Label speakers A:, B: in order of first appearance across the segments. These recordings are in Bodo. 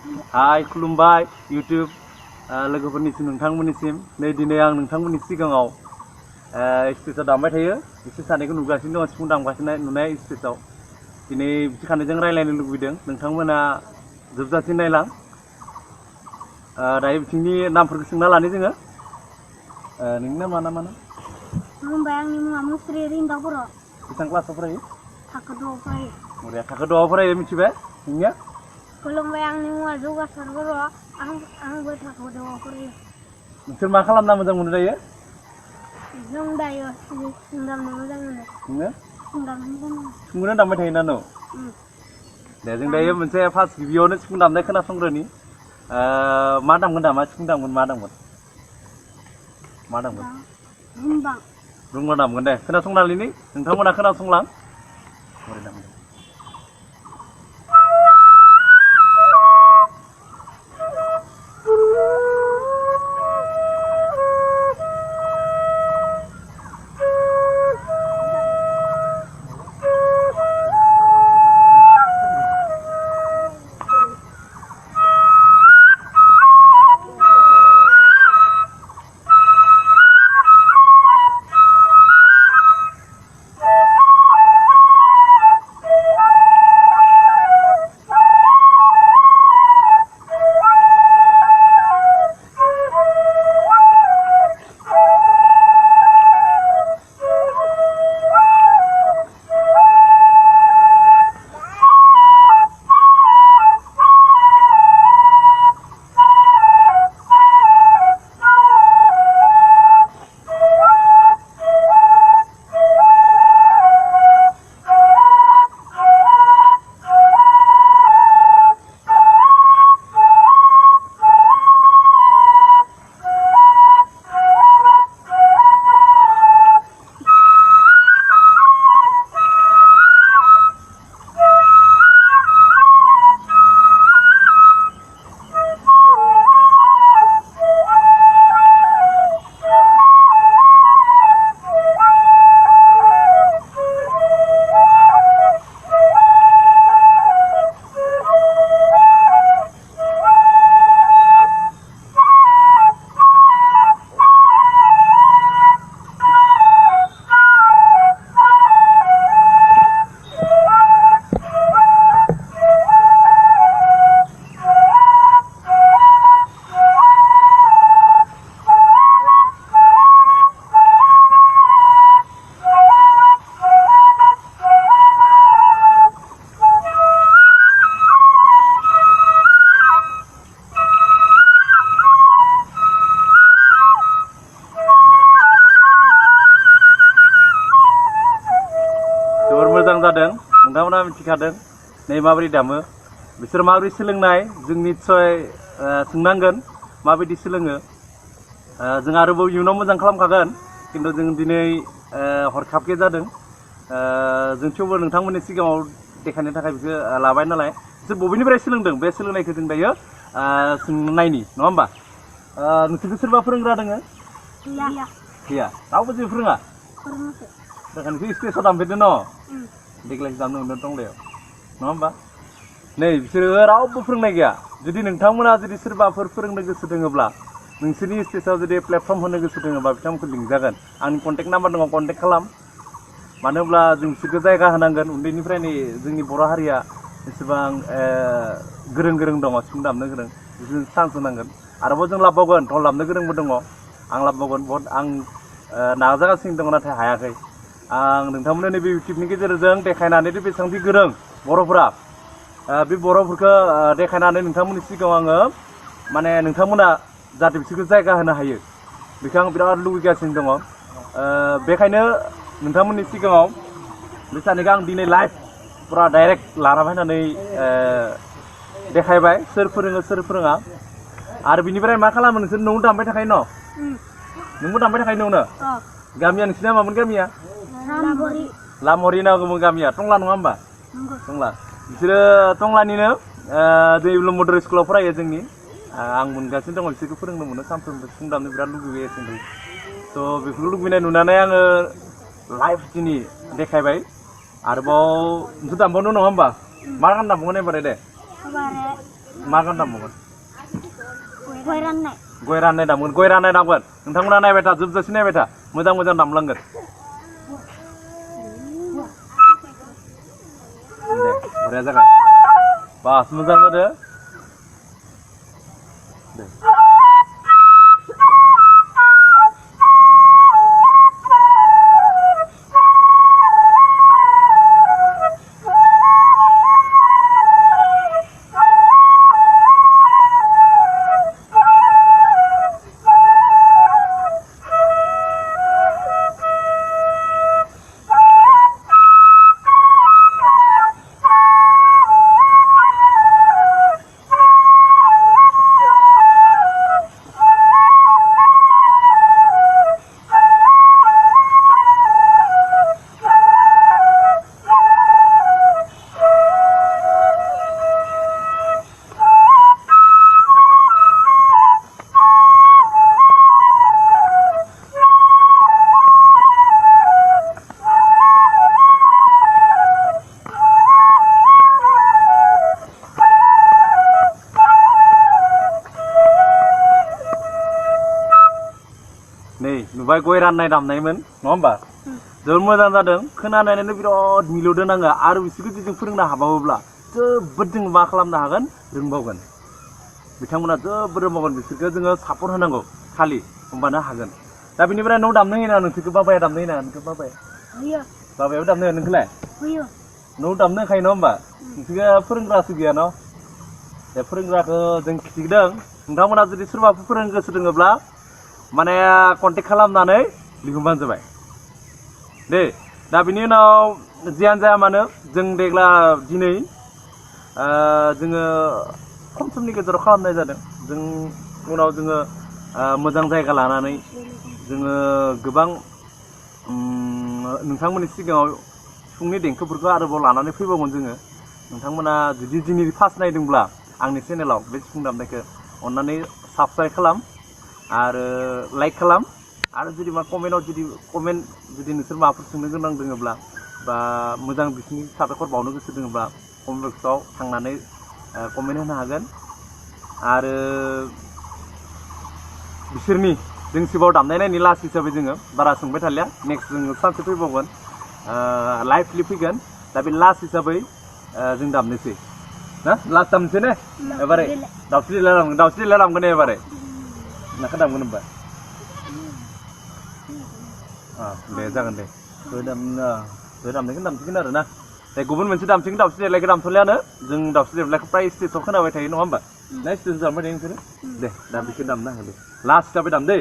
A: Hai, खुलुमबाय YouTube लोगोफोरनिसिम नोंथांमोननिसिम नै दिनै आं नोंथांमोननि सिगाङाव स्टेजआव दामबाय थायो बिसोर सानैखौ नुगासिनो दं सिफुं दामगासिनो नुनाय स्टेजआव दिनै बिसोर सानैजों रायलायनो लुबैदों नोंथांमोना जोबजासिम नायलां दायो बिथिंनि नामफोरखौ सोंना लानि जोङो नोंनि नामा मा नाम?
B: खुलुमबाय आंनि मुङा मुस्रि रिन्दाव बर'।
A: बेसेबां क्लासाव फरायो?
B: थाखो 2आव फरायो।
A: बरिया थाखो 2आव फरायो मिथिबाय नोंनिया?
B: खुलुमबाय आंनि मुङा जौगासार बर'। आंबो थाखो 2आव फरायो।
A: नोंसोर मा खालामना मोजां मोनो दायो?
B: जों दायो सिफुं दामनो मोजां मोनो।
A: नोङो?
B: सिफुं दामनो मोजां मोनो।
A: सिफुंखौनो दामबाय थायोना नों? दे जों दायो मोनसे फार्स्ट गिबियावनो सिफुं दामनाय खोनासंग्रोनि मा दामगोन दा मा सिफुं दामगोन मा दामगोन?
B: रुंबां।
A: रुंबां दामगोन दे खोनासंनानै नोंथांमोना खोनासंलां बोरै दामगोन। मोजां जादों नोंथांमोना मिथिखादों नै माबोरै दामो बिसोर माबोरै सोलोंनाय जों निस्सय सोंनांगोन माबायदि सोलोङो जों आरोबाव इयुनाव मोजां खालामखागोन खिन्थु जों दिनै हरखाबके जादों जों थेवबो नोंथांमोननि सिगाङाव देखायनो थाखाय बिखौ लाबाय नालाय बिसोर बबेनिफ्राय सोलोंदों बे सोलोंनायखौ जों दायो सोंनायनि नङा होमबा नोंसोरखौ सोरबा फोरोंग्रा दङ? गैया रावबो जेबो फोरोङा? नोंसोर स्टेजआव दामफेरदों न' देग्लायसो दामनो मोनदों टंलायाव नङा होमबा नै बिसोरो रावबो फोरोंनाय गैया जुदि नोंथांमोना जुदि सोरबाफोर फोरोंनो गोसो दङब्ला नोंसोरनि स्टेजआव जुदि प्लेटफर्म होनो गोसो दङबा बिथांमोनखौ लिंजागोन आंनि कन्टेक्ट नाम्बार दङ कन्टेक्ट खालाम मानो होनब्ला जों बिसोरखौ जायगा होनांगोन उन्दैनिफ्रायनो जोंनि बर' हारिया एसेबां गोरों गोरों दङ सिफुं दामनो गोरों बिसोरनो चान्स होनांगोन आरोबाव जों लाबोबावगोन धल दामनो गोरोंबो दङ आं लाबोबावगोन बहुद आं नाजागासिनो दङ नाथाय हायाखै आं नोंथांमोननो नैबे इउटुबनि गेजेरजों देखायनानै बेसेबांदि गोरों बर'फोरा बे बर'फोरखौ देखायनानै नोंथांमोननि सिगाङाव आङो माने नोंथांमोना जाहाथे बिसोरखौ जायगा होनो हायो बेखौ आं बिराद लुबैगासिनो दङ बेखायनो नोंथांमोननि सिगाङाव बे सानैखौ आं दिनै लाइभ पुरा डाइरेक्ट लाना फैनानै देखायबाय सोर फोरोङो सोर फोरोङा आरो बिनिफ्राय मा खालामो नोंसोर न'आव दामबाय थाखायो न' नोंबो दामबाय थाखायो न'आवनो गामिया नोंसिना मामोन गामिया लामहरि होनना बुङो गामिया टंला नङा होमबा टंला बिसोरो टंलानिनो दैब्लु मदर स्कुलाव फरायो जोंनि आं मोनगासिनो दङ बिसोरखौ फोरोंनो मोनो सानफ्रोमबो सिफुं दामनो बिराद लुबैगासिनो दं थ' बेफोरखौ लुबैनाय नुनानै आङो लाइभ दिनै देखायबाय आरोबाव नोंसोर दामबावनो नङा होमबा मा गान दामबावगोन एबारे दे मा गान दामगोन
B: गय राननाय
A: गय राननाय दामगोन नोंथांमोना नायबाय था जोबजासे नायबाय था मोजां दामलांगोन दे बरिया जागोन बास मोजां जादो दे नुबाय गय राननाय दामनायमोन नङा होमबा जोबोद मोजां जादों खोनानानैनो बिराद मिलौदो नाङो आरो बिसोरखौ जुदि जों फोरोंनो हाबावोब्ला जोबोद जों मा खालामनो हागोन रोंबावगोन बिथांमोना जोबोद रोंबावगोन बिसोरखौ जोङो सापर्ट होनांगौ खालि होमबानो हागोन दा बिनिफ्राय नों दामनो होयो ना नोंसोरखौ बाबाया दामनो होयो ना नोंखौ बाबायाबो दामनो होयो नोंखौलाय नों दामनो होखायो नङा होमबा नोंसोरखौ फोरोंग्रासो गैया न' बे फोरोंग्राखौ जों खिथिदों नोंथांमोना जुदि सोरबाफोर फोरोंनो गोसो दङब्ला माने कन्टेक्ट खालामनानै लिंहरबानो जाबाय दे दा बिनि उनाव जियानो जाया मानो जों दिनै जोङो खम समनि गेजेराव खालामनाय जादों जों उनाव जोङो मोजां जायगा लानानै जोङो गोबां नोंथांमोननि सिगाङाव सिफुंनि देंखोफोरखौ आरोबाव लानानै फैबावगोन जोङो नोंथांमोना जुदि दिनै फार्स्ट नायदोंब्ला आंनि चेनेलाव बे सिफुं दामनायखौ अन्नानै साबस्क्राइब खालाम आरो लाइक खालाम आरो जुदि मा कमेन्टआव जुदि नोंसोर माबाफोर सोंनो गोनां दङब्ला बा मोजां बिसोरनि साबायखर बावनो गोसो दङब्ला कमेन्ट बक्सआव थांनानै कमेन्ट होनो हागोन आरो बिसोरनि जों सिबाव दामनाय नायनि लास्ट हिसाबै जोङो बारा सोंबाय थालिया नेक्स्ट जोङो सानसे फैबावगोन लाइभलि फैगोन दा बे लास्ट हिसाबै जों दामनोसै ना लास्ट दामनोसै ने एबारे दावस्रि देलाय दामगोन एबारे नाखौ दामगोन होनबा दे जागोन दे दामनायखौ दामसिगोन आरो ना दे गुबुन मोनसे दामसिगोन दावस्रि देलायखौ दामथ'लियानो जों दावस्रि देलायखौ प्राय स्टेजआव खोनाबाय थायो नङा होमबा ना स्टेजआव दामबाय थायो नोंसोरो दे दा बेखौ दामना हो दे लास्ट हिसाबै दाम दे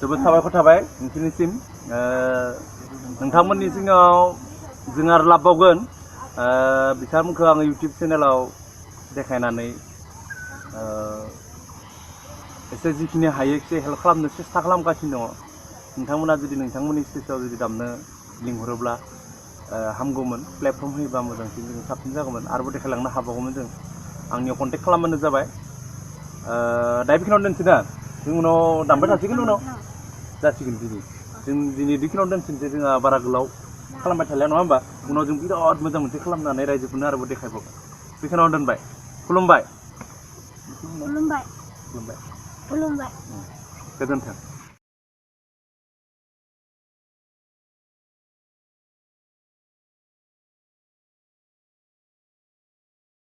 A: जोबोद साबायखर थाबाय नोंसोरनिसिम नोंथांमोननि सिङाव जों आरो लाबबावगोन बिथांमोनखौ आङो इउटुब चेनेलाव देखायनानै एसे जिखिनि हायो एसे हेल्प खालामनो सेस्था खालामगासिनो दङ नोंथांमोना जुदि नोंथांमोननि स्टेजआव जुदि दामनो लिंहरोब्ला हामगौमोन प्लेटफर्म होयोबा मोजांसिन जों साबसिन जागौमोन आरोबाव देखायलांनो हाबावगौमोन जों आंनियाव कन्टेक्ट खालामबानो जाबाय दा बेखिनियावनो दोनसै ना जों उनाव दामबाय थासिगोन उनाव जासिगोन जों दिनै बेखिनियावनो दोनसै जोंहा बारा गोलाव खालामबाय थालिया नङा होमबा उनाव जों बिराद मोजां मोनसे खालामनानै रायजोफोरनो आरोबाव देखायबावगोन बेखिनियावनो दोनबाय खुलुमबाय
B: खुलुमबाय
A: खुलुमबाय
B: खुलुमबाय
A: गोजोन्थों